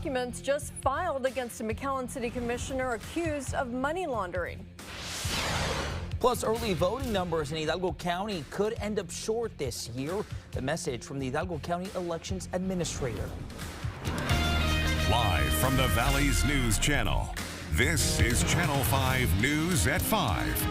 documents just filed against a McAllen City Commissioner accused of money laundering. Plus, early voting numbers in Hidalgo County could end up short this year. The message from the Hidalgo County Elections Administrator. Live from the Valley's News Channel, this is Channel 5 News at 5.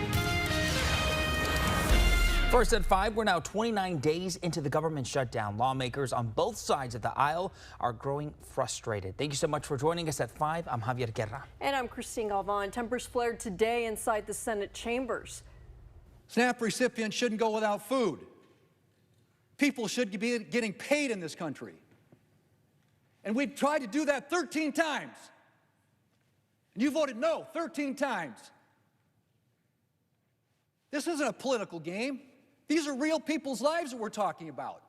First at 5, we're now 29 days into the government shutdown. Lawmakers on both sides of the aisle are growing frustrated. Thank you so much for joining us at 5. I'm Javier Guerra. And I'm Christine Galvan. Tempers flared today inside the Senate chambers. SNAP recipients shouldn't go without food. People should be getting paid in this country. And we've tried to do that 13 times. And you voted no 13 times. This isn't a political game. These are real people's lives that we're talking about.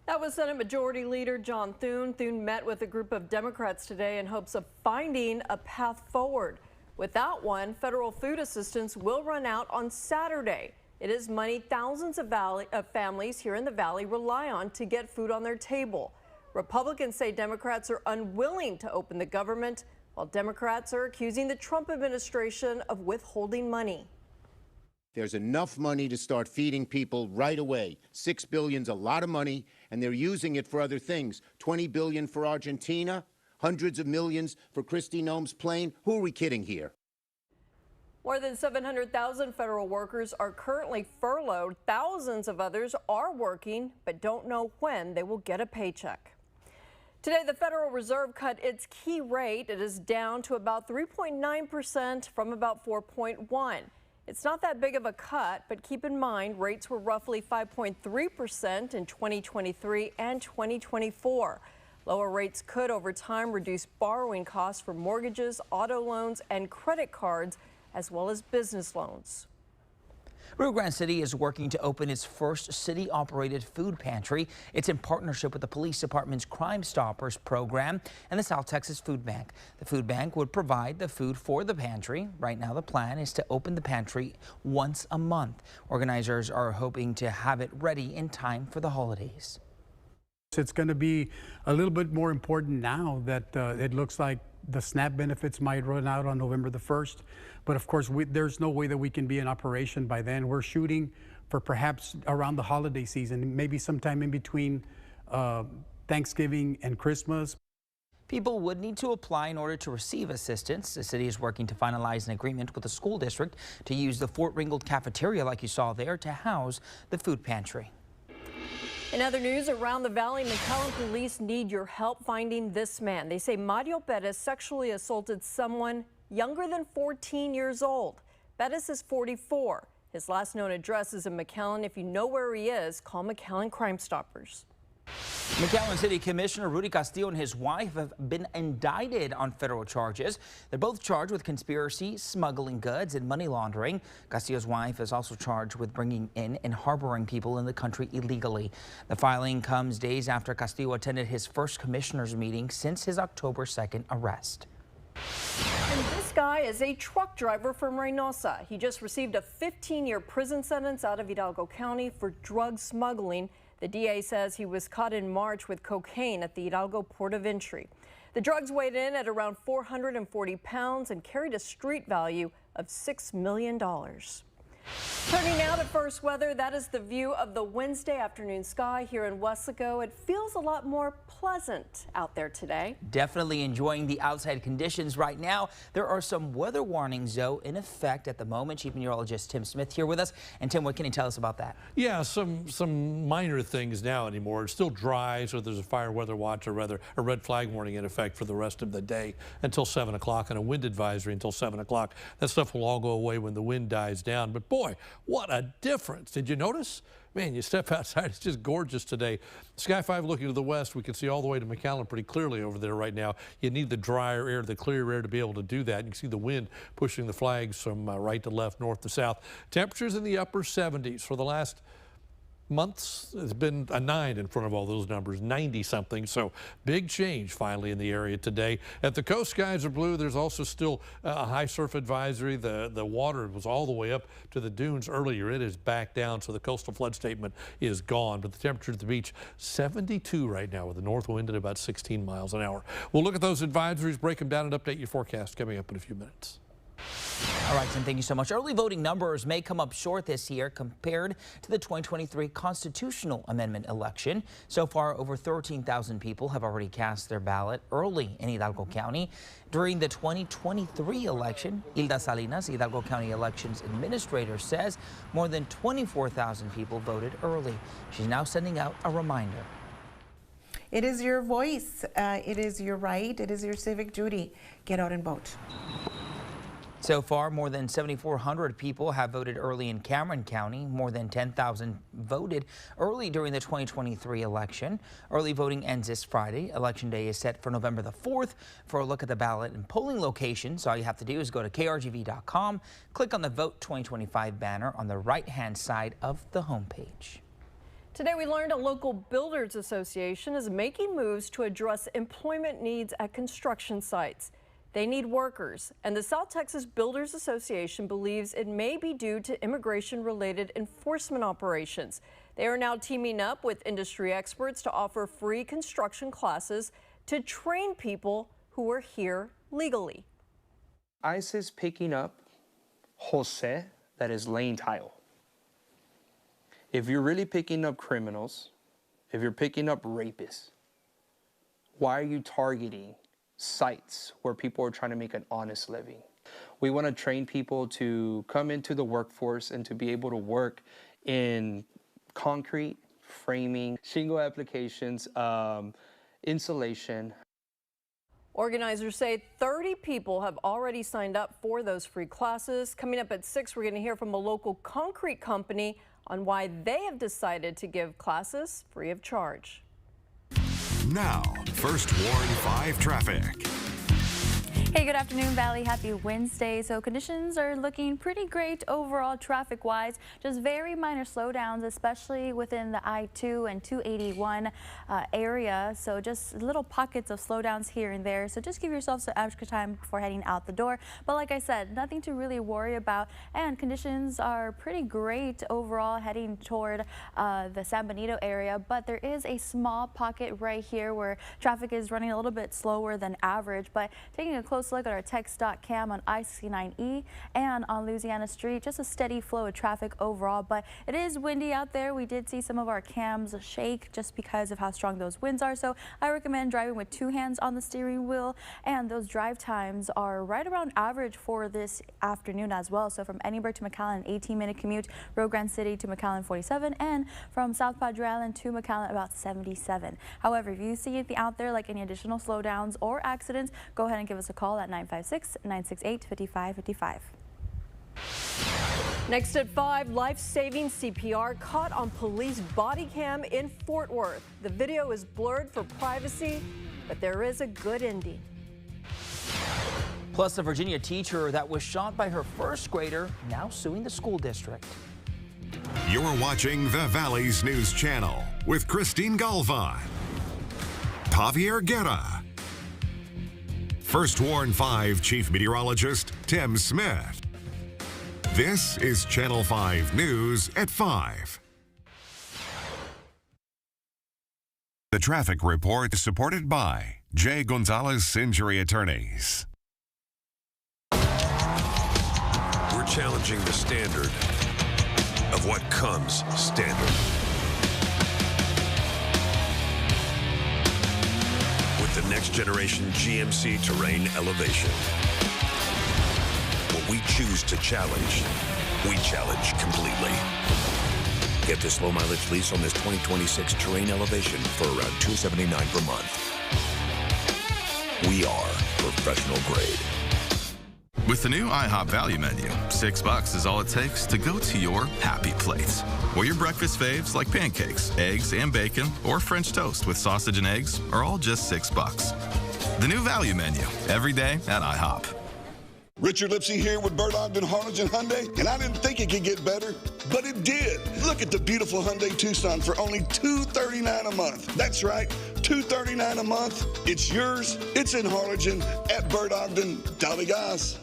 That was Senate Majority Leader John Thune. Thune met with a group of Democrats today in hopes of finding a path forward. Without one, federal food assistance will run out on Saturday. It is money thousands of families here in the Valley rely on to get food on their table. Republicans say Democrats are unwilling to open the government, while Democrats are accusing the Trump administration of withholding money. There's enough money to start feeding people right away. $6 billion's a lot of money, and they're using it for other things. $20 billion for Argentina, hundreds of millions for Kristi Noem's plane. Who are we kidding here? More than 700,000 federal workers are currently furloughed. Thousands of others are working, but don't know when they will get a paycheck. Today, the Federal Reserve cut its key rate. It is down to about 3.9% from about 4.1%. It's not that big of a cut, but keep in mind rates were roughly 5.3% in 2023 and 2024. Lower rates could over time reduce borrowing costs for mortgages, auto loans, and credit cards, as well as business loans. Rio Grande City is working to open its first city-operated food pantry. It's in partnership with the police department's Crime Stoppers program and the South Texas Food Bank. The food bank would provide the food for the pantry. Right now, the plan is to open the pantry once a month. Organizers are hoping to have it ready in time for the holidays. It's going to be a little bit more important now that it looks like the SNAP benefits might run out on November the 1st. But of course, there's no way that we can be in operation by then. We're shooting for perhaps around the holiday season, maybe sometime in between Thanksgiving and Christmas. People would need to apply in order to receive assistance. The city is working to finalize an agreement with the school district to use the Fort Ringgold cafeteria, like you saw there, to house the food pantry. In other news, around the Valley, McAllen police need your help finding this man. They say Mario Perez sexually assaulted someone younger than 14 years old. Perez is 44. His last known address is in McAllen. If you know where he is, call McAllen Crime Stoppers. McAllen City Commissioner Rudy Castillo and his wife have been indicted on federal charges. They're both charged with conspiracy, smuggling goods, and money laundering. Castillo's wife is also charged with bringing in and harboring people in the country illegally. The filing comes days after Castillo attended his first commissioners meeting since his October 2nd arrest. And this guy is a truck driver from Reynosa. He just received a 15-year prison sentence out of Hidalgo County for drug smuggling. The DA says he was caught in March with cocaine at the Hidalgo port of entry. The drugs weighed in at around 440 pounds and carried a street value of $6 million. Turning now to first weather, that is the view of the Wednesday afternoon sky here in Weslaco. It feels a lot more pleasant out there today. Definitely enjoying the outside conditions right now. There are some weather warnings, though, in effect at the moment. Chief Meteorologist Tim Smith here with us. And Tim, what can you tell us about that? Yeah, some minor things now anymore. It's still dry, so there's a fire weather watch, or rather a red flag warning in effect for the rest of the day until 7 o'clock, and a wind advisory until 7 o'clock. That stuff will all go away when the wind dies down. But boy, what a difference. Did you notice? Man, you step outside, it's just gorgeous today. Sky 5 looking to the west, we can see all the way to McAllen pretty clearly over there right now. You need the drier air, the clear air to be able to do that. You can see the wind pushing the flags from right to left, north to south. Temperatures in the upper 70s for the last months, it's been a 9 in front of all those numbers, 90-something. So big change finally in the area today. At the coast, skies are blue. There's also still a high surf advisory. The water was all the way up to the dunes earlier. It is back down, so the coastal flood statement is gone. But the temperature at the beach, 72 right now with a north wind at about 16 miles an hour. We'll look at those advisories, break them down, and update your forecast coming up in a few minutes. All right, Tim, thank you so much. Early voting numbers may come up short this year compared to the 2023 constitutional amendment election. So far, over 13,000 people have already cast their ballot early in Hidalgo County. During the 2023 election, Hilda Salinas, Hidalgo County Elections Administrator, says more than 24,000 people voted early. She's now sending out a reminder. It is your voice. It is your right. It is your civic duty. Get out and vote. So far, more than 7,400 people have voted early in Cameron County. More than 10,000 voted early during the 2023 election. Early voting ends this Friday. Election day is set for November the 4th. For a look at the ballot and polling locations, all you have to do is go to krgv.com, click on the Vote 2025 banner on the right-hand side of the homepage. Today we learned a local builders association is making moves to address employment needs at construction sites. They need workers, and the South Texas Builders Association believes it may be due to immigration-related enforcement operations. They are now teaming up with industry experts to offer free construction classes to train people who are here legally. ICE is picking up Jose that is laying tile. If you're really picking up criminals, if you're picking up rapists, why are you targeting sites where people are trying to make an honest living? We want to train people to come into the workforce and to be able to work in concrete, framing, shingle applications, insulation. Organizers say 30 people have already signed up for those free classes. Coming up at 6, we're going to hear from a local concrete company on why they have decided to give classes free of charge. Now, First Warn 5 traffic. Hey, good afternoon, Valley. Happy Wednesday. So conditions are looking pretty great overall traffic-wise. Just very minor slowdowns, especially within the I-2 and 281 area. So just little pockets of slowdowns here and there. So just give yourself some extra time before heading out the door. But like I said, nothing to really worry about. And conditions are pretty great overall heading toward the San Benito area. But there is a small pocket right here where traffic is running a little bit slower than average. But taking a close look at our text.cam on I-69E and on Louisiana Street, just a steady flow of traffic overall, but it is windy out there. We did see some of our cams shake just because of how strong those winds are, so I recommend driving with 2 hands on the steering wheel, and those drive times are right around average for this afternoon as well. So from Edinburgh to McAllen, 18-minute commute, Rio Grande City to McAllen, 47, and from South Padre Island to McAllen, about 77. However, if you see anything out there like any additional slowdowns or accidents, go ahead and give us a call at 956-968-5555. Next at 5, life-saving CPR caught on police body cam in Fort Worth. The video is blurred for privacy, but there is a good ending. Plus, a Virginia teacher that was shot by her first grader now suing the school district. You're watching the Valley's News Channel with Christine Galvan, Javier Guerra, First Warn 5 Chief Meteorologist Tim Smith. This is Channel 5 News at 5. The traffic report is supported by J. Gonzalez Injury Attorneys. We're challenging the standard of what comes standard. With the next generation GMC Terrain Elevation. What we choose to challenge, we challenge completely. Get this low mileage lease on this 2026 Terrain Elevation for around $279 per month. We are professional grade. With the new IHOP value menu, $6 is all it takes to go to your happy place. Where your breakfast faves like pancakes, eggs, and bacon, or French toast with sausage and eggs are all just $6. The new value menu, every day at IHOP. Richard Lipsy here with Bert Ogden Harlingen Hyundai, and I didn't think it could get better, but it did. Look at the beautiful Hyundai Tucson for only $239 a month. That's right, $239 a month. It's yours. It's in Harlingen at Bert Ogden. Dolly guys.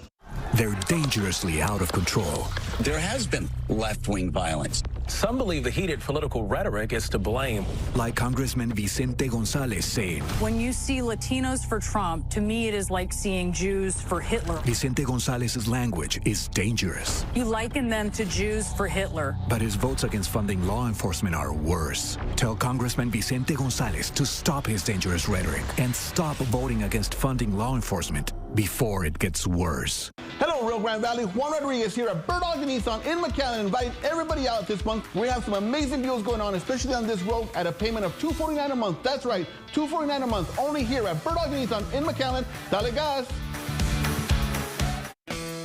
They're dangerously out of control. There has been left-wing violence. Some believe the heated political rhetoric is to blame. Like Congressman Vicente Gonzalez saying, when you see Latinos for Trump, to me it is like seeing Jews for Hitler. Vicente Gonzalez's language is dangerous. You liken them to Jews for Hitler. But his votes against funding law enforcement are worse. Tell Congressman Vicente Gonzalez to stop his dangerous rhetoric and stop voting against funding law enforcement before it gets worse. Hello, Rio Grande Valley. Juan Rodriguez here at Bert Ogden Nissan in McAllen. Invite everybody out this month. We have some amazing deals going on, especially on this Rogue at a payment of $249 a month. That's right, $249 a month. Only here at Bert Ogden Nissan in McAllen. Dale gas.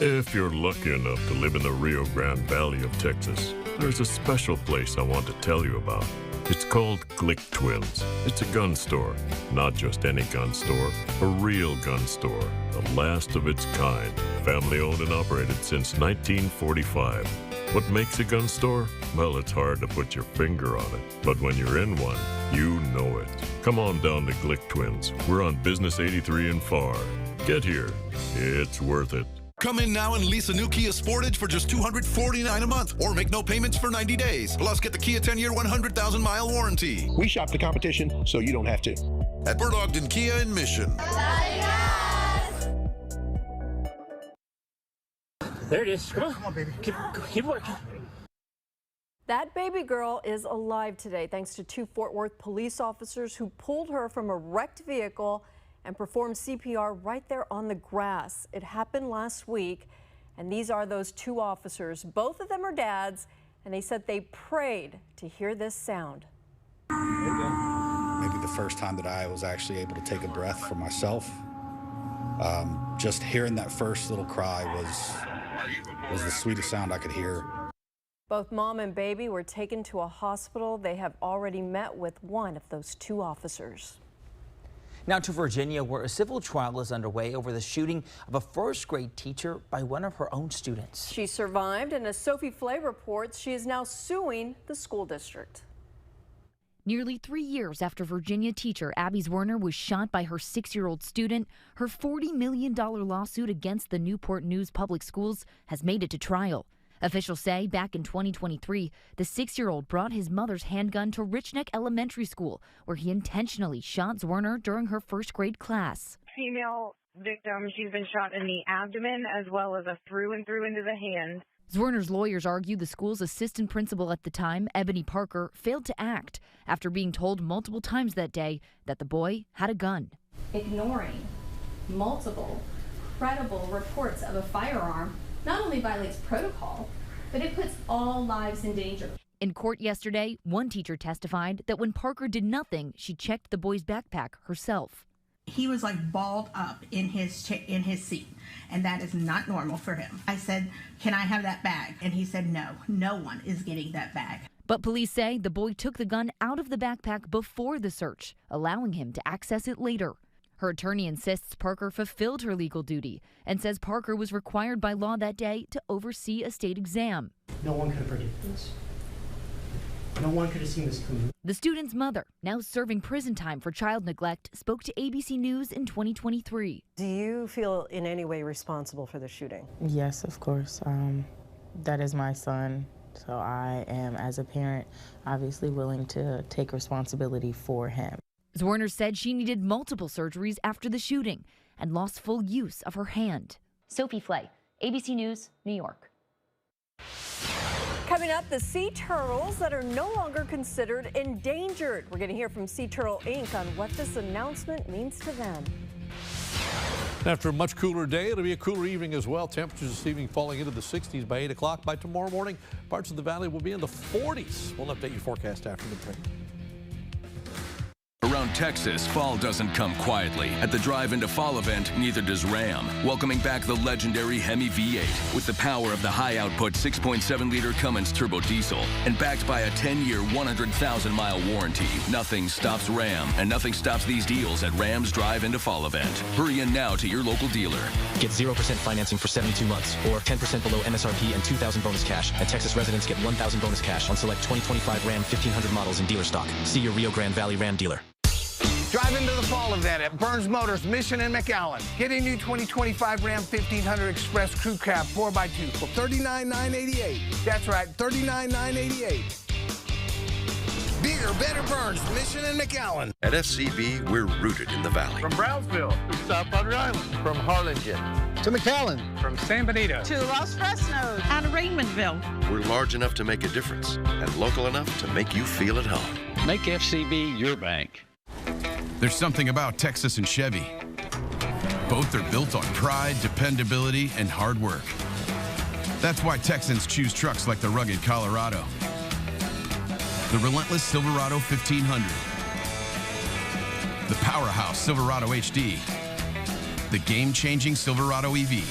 If you're lucky enough to live in the Rio Grande Valley of Texas, there's a special place I want to tell you about. It's called Glick Twins. It's a gun store. Not just any gun store, a real gun store. The last of its kind. Family owned and operated since 1945. What makes a gun store? Well, it's hard to put your finger on it. But when you're in one, you know it. Come on down to Glick Twins. We're on Business 83 in Pharr. Get here. It's worth it. Come in now and lease a new Kia Sportage for just $249 a month, or make no payments for 90 days. Plus, get the Kia 10-year, 100,000-mile warranty. We shop the competition so you don't have to. At Bert Ogden Kia in Mission. There it is. Come on, baby. Keep working. That baby girl is alive today thanks to 2 Fort Worth police officers who pulled her from a wrecked vehicle and performed CPR right there on the grass. It happened last week, and these are those 2 officers. Both of them are dads, and they said they prayed to hear this sound. Maybe the first time that I was actually able to take a breath for myself. Just hearing that first little cry was the sweetest sound I could hear. Both mom and baby were taken to a hospital. They have already met with one of those 2 officers. Now to Virginia, where a civil trial is underway over the shooting of a first-grade teacher by one of her own students. She survived, and as Sophie Flay reports, she is now suing the school district. Nearly 3 years after Virginia teacher Abby Zwerner was shot by her 6-year-old student, her $40 million lawsuit against the Newport News Public Schools has made it to trial. Officials say back in 2023, the 6-year-old brought his mother's handgun to Rich Neck Elementary School, where he intentionally shot Zwerner during her first-grade class. Female victim, she's been shot in the abdomen as well as a through and through into the hand. Zwerner's lawyers argue the school's assistant principal at the time, Ebony Parker, failed to act after being told multiple times that day that the boy had a gun. Ignoring multiple credible reports of a firearm not only violates protocol, but it puts all lives in danger. In court yesterday, one teacher testified that when Parker did nothing, she checked the boy's backpack herself. He was like balled up in his seat, and that is not normal for him. I said, "Can I have that bag?" And he said, "No, no one is getting that bag." But police say the boy took the gun out of the backpack before the search, allowing him to access it later. Her attorney insists Parker fulfilled her legal duty and says Parker was required by law that day to oversee a state exam. No one could have predicted this. No one could have seen this coming. The student's mother, now serving prison time for child neglect, spoke to ABC News in 2023. Do you feel in any way responsible for the shooting? Yes, of course. That is my son, so I am, as a parent, obviously willing to take responsibility for him. Zwerner said she needed multiple surgeries after the shooting and lost full use of her hand. Sophie Flay, ABC News, New York. Coming up, the sea turtles that are no longer considered endangered. We're going to hear from Sea Turtle Inc. on what this announcement means to them. After a much cooler day, it'll be a cooler evening as well. Temperatures this evening falling into the 60s by 8 o'clock. By tomorrow morning, parts of the valley will be in the 40s. We'll update your forecast after the break. Around Around Texas, fall doesn't come quietly. At the Drive Into Fall event, neither does Ram, welcoming back the legendary Hemi V8 with the power of the high-output 6.7-liter Cummins turbo diesel and backed by a 10-year, 100,000-mile warranty. Nothing stops Ram, and nothing stops these deals at Ram's Drive Into Fall event. Hurry in now to your local dealer. Get 0% financing for 72 months or 10% below MSRP and $2,000 bonus cash. And Texas residents get $1,000 bonus cash on select 2025 Ram 1500 models in dealer stock. See your Rio Grande Valley Ram dealer. Drive into the fall event at Burns Motors, Mission and McAllen. Get a new 2025 Ram 1500 Express Crew Cab 4x2 for $39,988. That's right, $39,988. Bigger, better Burns, Mission and McAllen. At FCB, we're rooted in the valley. From Brownsville to South Padre Island. From Harlingen to McAllen. From San Benito to Los Fresnos and Raymondville. We're large enough to make a difference and local enough to make you feel at home. Make FCB your bank. There's something about Texas and Chevy. Both are built on pride, dependability, and hard work. That's why Texans choose trucks like the rugged Colorado, the relentless Silverado 1500, the powerhouse Silverado HD, the game-changing Silverado EV.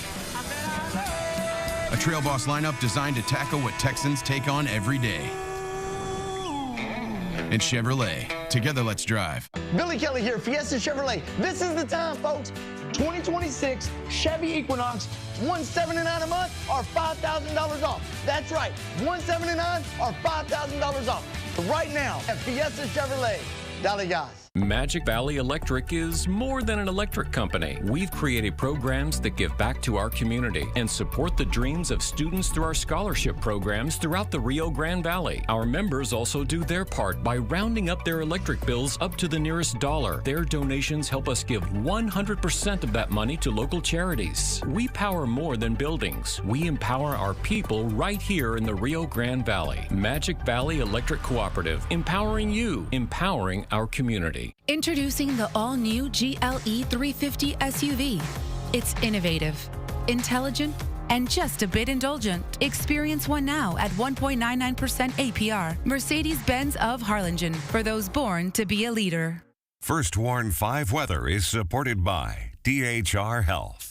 A Trail Boss lineup designed to tackle what Texans take on every day. And Chevrolet, together let's drive. Billy Kelly here, Fiesta Chevrolet. This is the time, folks. 2026 Chevy Equinox, $179 a month or $5,000 off. That's right, $179 or $5,000 off. Right now at Fiesta Chevrolet. Dale gas. Magic Valley Electric is more than an electric company. We've created programs that give back to our community and support the dreams of students through our scholarship programs throughout the Rio Grande Valley. Our members also do their part by rounding up their electric bills up to the nearest dollar. Their donations help us give 100% of that money to local charities. We power more than buildings. We empower our people right here in the Rio Grande Valley. Magic Valley Electric Cooperative, empowering you, empowering our community. Introducing the all-new GLE 350 SUV. It's innovative, intelligent, and just a bit indulgent. Experience one now at 1.99% APR. Mercedes-Benz of Harlingen, for those born to be a leader. First Warn 5 weather is supported by DHR Health.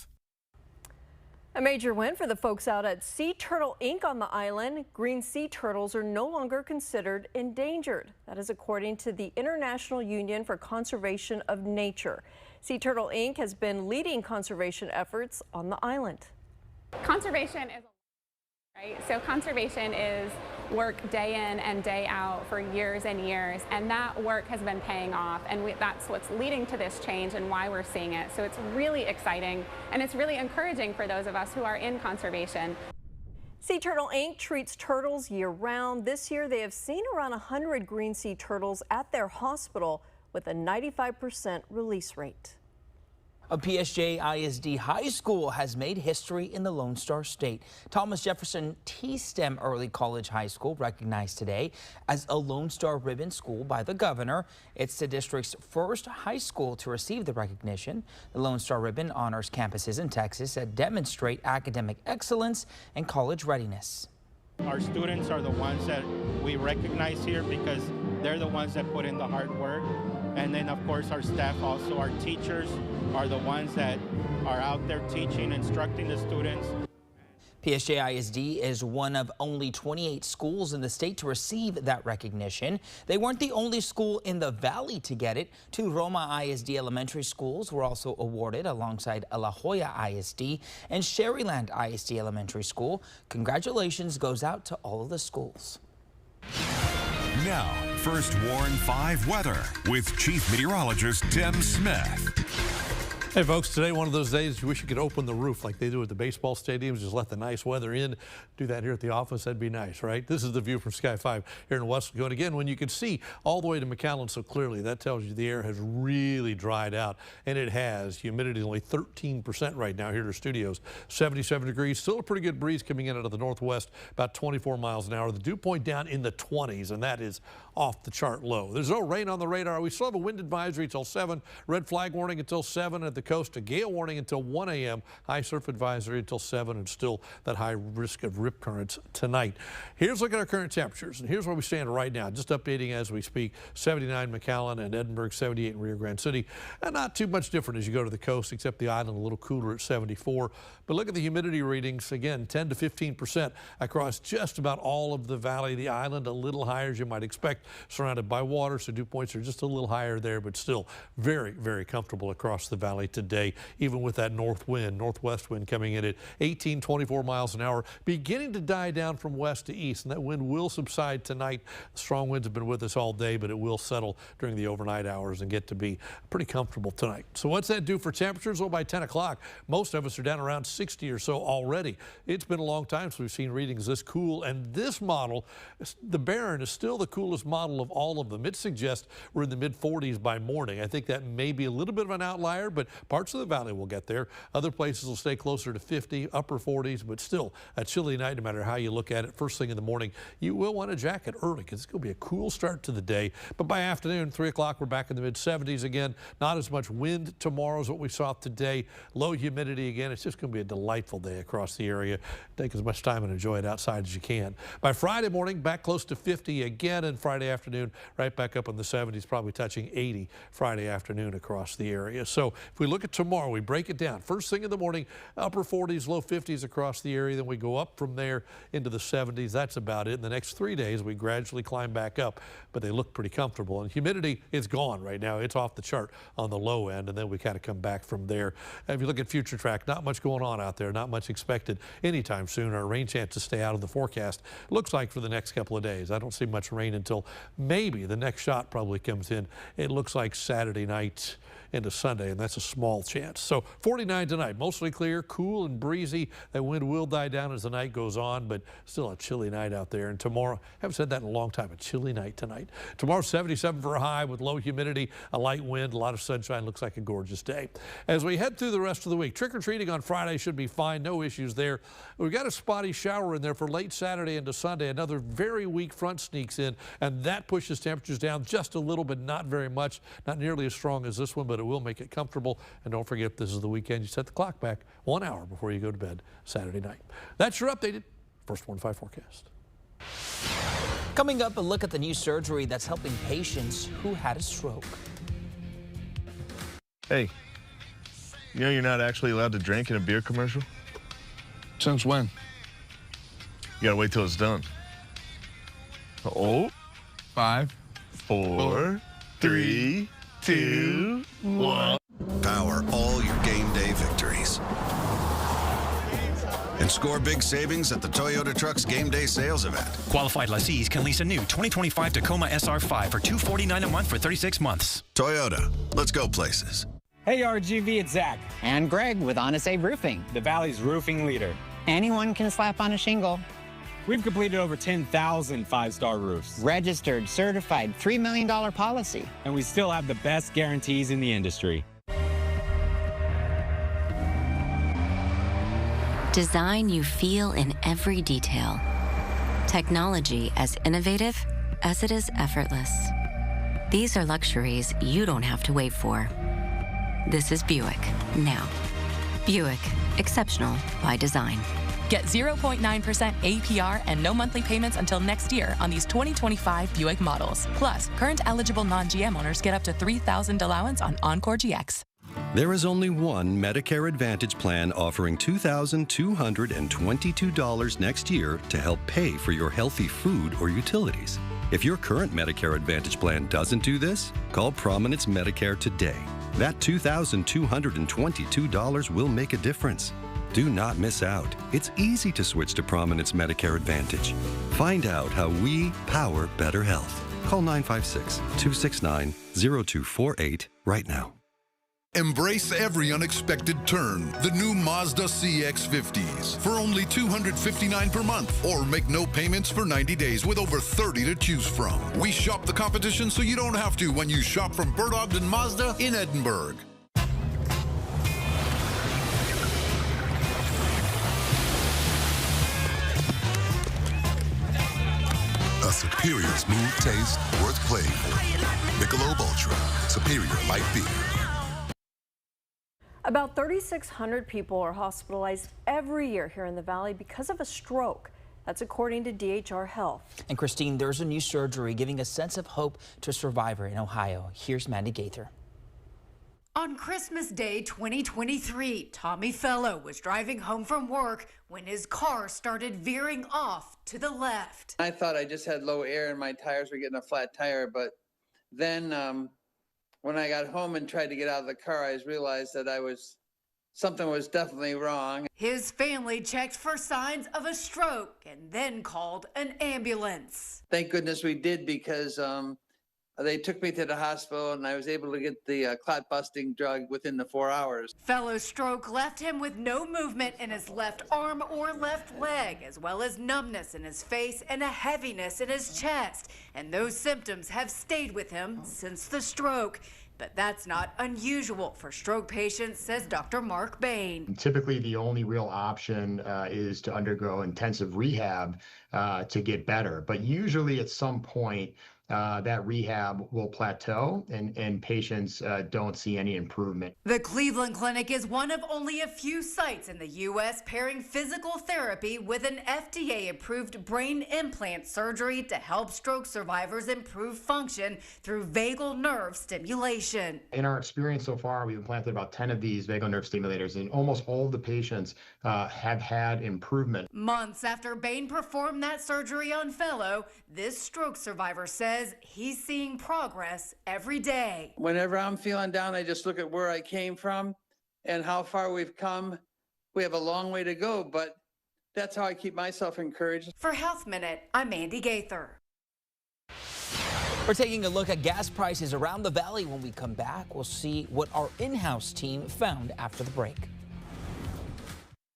A major win for the folks out at Sea Turtle Inc. on the island. Green sea turtles are no longer considered endangered. That is according to the International Union for Conservation of Nature. Sea Turtle Inc. has been leading conservation efforts on the island. Conservation is right? So conservation is work day in and day out for years and years, and that work has been paying off, and that's what's leading to this change and why we're seeing it. So it's really exciting, and it's really encouraging for those of us who are in conservation. Sea Turtle Inc. treats turtles year-round. This year they have seen around 100 green sea turtles at their hospital with a 95% release rate. A PSJ ISD high school has made history in the Lone Star State. Thomas Jefferson T-STEM Early College High School recognized today as a Lone Star Ribbon school by the governor. It's the district's first high school to receive the recognition. The Lone Star Ribbon honors campuses in Texas that demonstrate academic excellence and college readiness. Our students are the ones that we recognize here because they're the ones that put in the hard work. And then, of course, our staff also, our teachers are the ones that are out there teaching, instructing the students. PSJ ISD is one of only 28 schools in the state to receive that recognition. They weren't the only school in the valley to get it. 2 Roma ISD elementary schools were also awarded alongside La Jolla ISD and Sherryland ISD Elementary School. Congratulations goes out to all of the schools. Now, First Warn 5 weather with Chief Meteorologist Tim Smith. Hey folks, today one of those days you wish you could open the roof like they do at the baseball stadiums, just let the nice weather in. Do that here at the office, that'd be nice, right? This is the view from Sky 5 here in Westlaco. And again, when you can see all the way to McAllen so clearly, that tells you the air has really dried out, and it has. Humidity is only 13% right now here at our studios. 77 degrees, still a pretty good breeze coming in out of the northwest, about 24 miles an hour. The dew point down in the 20s, and that is off the chart low. There's no rain on the radar. We still have a wind advisory until 7, red flag warning until 7 at the coast, a gale warning until 1 a.m., high surf advisory until 7, and still that high risk of rip currents tonight. Here's a look at our current temperatures, and here's where we stand right now. Just updating as we speak. 79 McAllen and Edinburgh, 78 in Rio Grande City. And not too much different as you go to the coast, except the island a little cooler at 74. But look at the humidity readings, again, 10 to 15% across just about all of the valley. The island a little higher as you might expect, surrounded by water, so dew points are just a little higher there, but still very, very comfortable across the valley today, even with that northwest wind coming in at 18, 24 miles an hour, beginning to die down from west to east, and that wind will subside tonight. The strong winds have been with us all day, but it will settle during the overnight hours and get to be pretty comfortable tonight. So what's that do for temperatures? Well, by 10 o'clock, most of us are down around 60 or so already. It's been a long time since we've seen readings this cool, and this model, the Barron, is still the coolest model of all of them. It suggests we're in the mid-40s by morning. I think that may be a little bit of an outlier, but parts of the valley will get there. Other places will stay closer to 50, upper 40s, but still a chilly night no matter how you look at it. First thing in the morning, you will want a jacket early because it's going to be a cool start to the day. But by afternoon, 3 o'clock, we're back in the mid-70s again. Not as much wind tomorrow as what we saw today. Low humidity again. It's just going to be a delightful day across the area. Take as much time and enjoy it outside as you can. By Friday morning, back close to 50 again, and Friday afternoon, right back up in the 70s, probably touching 80 Friday afternoon across the area. So if we look at tomorrow, we break it down. First thing in the morning, upper 40s, low 50s across the area. Then we go up from there into the 70s. That's about it. In the next 3 days, we gradually climb back up, but they look pretty comfortable. And humidity is gone right now. It's off the chart on the low end, and then we kind of come back from there. And if you look at future track, not much going on out there, not much expected anytime soon. Our rain chances stay out of the forecast. Looks like for the next couple of days. I don't see much rain until maybe the next shot probably comes in. It looks like Saturday night into Sunday, and that's a small chance. So 49 tonight, mostly clear, cool and breezy. That wind will die down as the night goes on, but still a chilly night out there. And tomorrow, haven't said that in a long time, a chilly night tonight. Tomorrow, 77 for a high with low humidity, a light wind, a lot of sunshine. Looks like a gorgeous day. As we head through the rest of the week, trick-or-treating on Friday should be fine, no issues there. We've got a spotty shower in there for late Saturday into Sunday. Another very weak front sneaks in, and that pushes temperatures down just a little, but not very much. Not nearly as strong as this one, but it will make it comfortable. And don't forget, this is the weekend. You set the clock back 1 hour before you go to bed Saturday night. That's your updated First Warn 5 forecast. Coming up, a look at the new surgery that's helping patients who had a stroke. Hey, you know you're not actually allowed to drink in a beer commercial? Since when? You gotta wait till it's done. Oh, 5, 4, 3, 2, 1. Power all your game day victories. And score big savings at the Toyota Trucks Game Day Sales Event. Qualified lessees can lease a new 2025 Tacoma SR5 for $249 a month for 36 months. Toyota, let's go places. Hey RGV, it's Zach. And Greg with Honest Abe Roofing, the Valley's roofing leader. Anyone can slap on a shingle. We've completed over 10,000 five-star roofs. Registered, certified, $3 million policy. And we still have the best guarantees in the industry. Design you feel in every detail. Technology as innovative as it is effortless. These are luxuries you don't have to wait for. This is Buick now. Buick, exceptional by design. Get 0.9% APR and no monthly payments until next year on these 2025 Buick models. Plus, current eligible non-GM owners get up to $3,000 allowance on Encore GX. There is only one Medicare Advantage plan offering $2,222 next year to help pay for your healthy food or utilities. If your current Medicare Advantage plan doesn't do this, call Prominence Medicare today. That $2,222 will make a difference. Do not miss out. It's easy to switch to Prominence Medicare Advantage. Find out how we power better health. Call 956-269-0248 right now. Embrace every unexpected turn. The new Mazda CX-50s for only $259 per month, or make no payments for 90 days with over 30 to choose from. We shop the competition so you don't have to when you shop from Bert Ogden Mazda in Edinburgh. A superior smooth taste worth playing for. Michelob Ultra, superior light beer. About 3,600 people are hospitalized every year here in the Valley because of a stroke. That's according to DHR Health. And Christine, there's a new surgery giving a sense of hope to a survivor in Ohio. Here's Mandy Gaither. On Christmas Day 2023, Tommy Fellow was driving home from work when his car started veering off to the left. I thought I just had low air and my tires were getting a flat tire, but then when I got home and tried to get out of the car, I realized that something was definitely wrong. His family checked for signs of a stroke and then called an ambulance. Thank goodness we did, because they took me to the hospital and I was able to get the clot-busting drug within the 4 hours. Fellow's stroke left him with no movement in his left arm or left leg, as well as numbness in his face and a heaviness in his chest. And those symptoms have stayed with him since the stroke. But that's not unusual for stroke patients, says Dr. Mark Bain. Typically, the only real option is to undergo intensive rehab to get better. But usually at some point, that rehab will plateau and patients don't see any improvement. The Cleveland Clinic is one of only a few sites in the U.S. pairing physical therapy with an FDA-approved brain implant surgery to help stroke survivors improve function through vagal nerve stimulation. In our experience so far, we've implanted about 10 of these vagal nerve stimulators, and almost all of the patients have had improvement. Months after Bain performed that surgery on Fellow, this stroke survivor says he's seeing progress every day. Whenever I'm feeling down, I just look at where I came from and how far we've come. We have a long way to go, but that's how I keep myself encouraged. For Health Minute, I'm Mandy Gaither. We're taking a look at gas prices around the valley. When we come back, we'll see what our in-house team found after the break.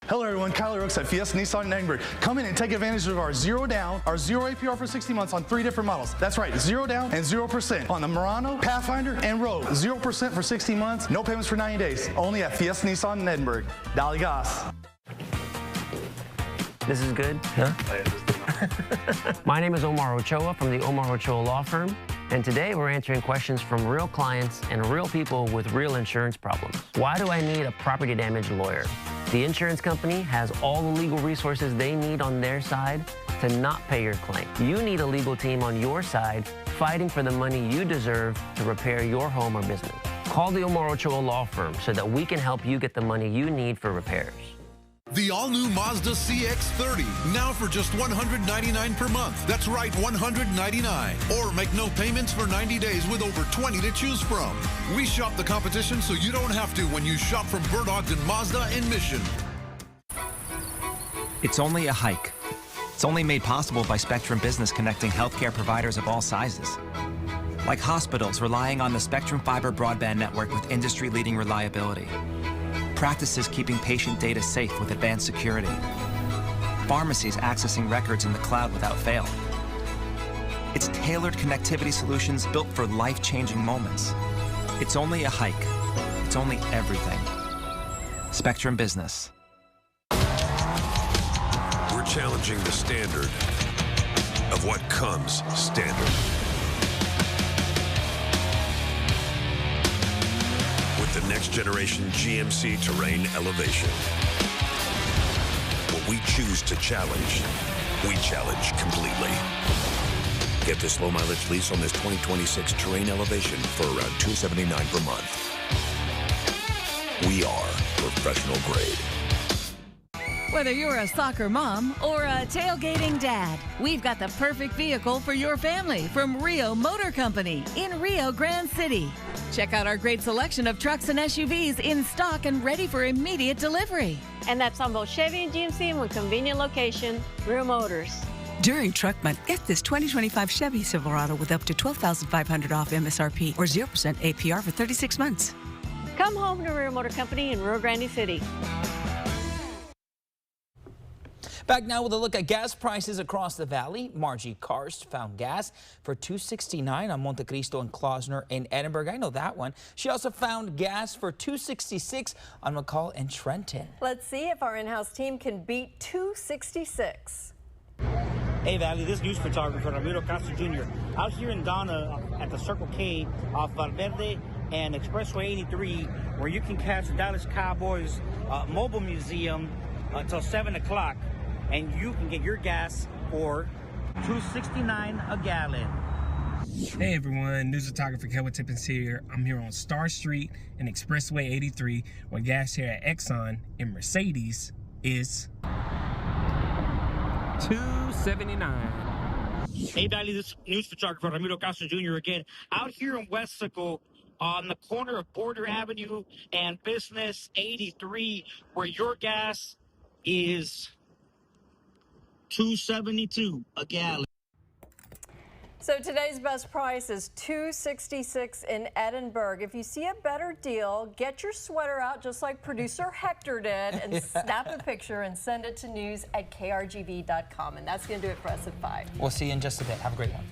Hello everyone, Kyler Rooks at Fiesta Nissan in Edinburgh. Come in and take advantage of our zero down, our zero APR for 60 months on 3 different models. That's right, 0 down and 0% on the Murano, Pathfinder, and Rogue. 0% for 60 months, no payments for 90 days. Only at Fiesta Nissan in Edinburgh. Dali gas. This is good? Huh? My name is Omar Ochoa from the Omar Ochoa Law Firm, and today we're answering questions from real clients and real people with real insurance problems. Why do I need a property damage lawyer? The insurance company has all the legal resources they need on their side to not pay your claim. You need a legal team on your side fighting for the money you deserve to repair your home or business. Call the Omar Ochoa Law Firm so that we can help you get the money you need for repairs. The all-new Mazda CX-30, now for just $199 per month. That's right, $199. Or make no payments for 90 days with over 20 to choose from. We shop the competition so you don't have to when you shop from Bert Ogden Mazda in Mission. It's only a hike. It's only made possible by Spectrum Business connecting healthcare providers of all sizes. Like hospitals relying on the Spectrum Fiber broadband network with industry-leading reliability. Practices keeping patient data safe with advanced security. Pharmacies accessing records in the cloud without fail. It's tailored connectivity solutions built for life-changing moments. It's only a hike. It's only everything. Spectrum Business. We're challenging the standard of what comes standard. The next generation GMC Terrain Elevation. What we choose to challenge, we challenge completely. Get this low mileage lease on this 2026 Terrain Elevation for around $279 per month. We are professional grade. Whether you're a soccer mom or a tailgating dad, we've got the perfect vehicle for your family from Rio Motor Company in Rio Grande City. Check out our great selection of trucks and SUVs in stock and ready for immediate delivery. And that's on both Chevy and GMC with convenient location, Rio Motors. During Truck Month, get this 2025 Chevy Silverado with up to $12,500 off MSRP or 0% APR for 36 months. Come home to Rio Motor Company in Rio Grande City. Back now with a look at gas prices across the valley. Margie Karst found gas for $2.69 on Monte Cristo and Klausner in Edinburgh. I know that one. She also found gas for $2.66 on McAllen and Trenton. Let's see if our in-house team can beat $2.66. Hey Valley, this news photographer Ramiro Castro Jr. out here in Donna at the Circle K off Valverde and Expressway 83, where you can catch the Dallas Cowboys Mobile Museum until 7 o'clock, and you can get your gas for $2.69 a gallon. Hey everyone, news photographer Kevin Tippins here. I'm here on Star Street and Expressway 83, where gas here at Exxon and Mercedes is $2.79. Hey Valley, this is news photographer Ramiro Castro Jr. again, out here in Wesco on the corner of Border Avenue and Business 83, where your gas is $2.72 a gallon. So today's best price is $2.66 in Edinburgh. If you see a better deal, get your sweater out just like producer Hector did and snap a picture and send it to news@krgv.com. And that's going to do it for us at 5. We'll see you in just a bit. Have a great one.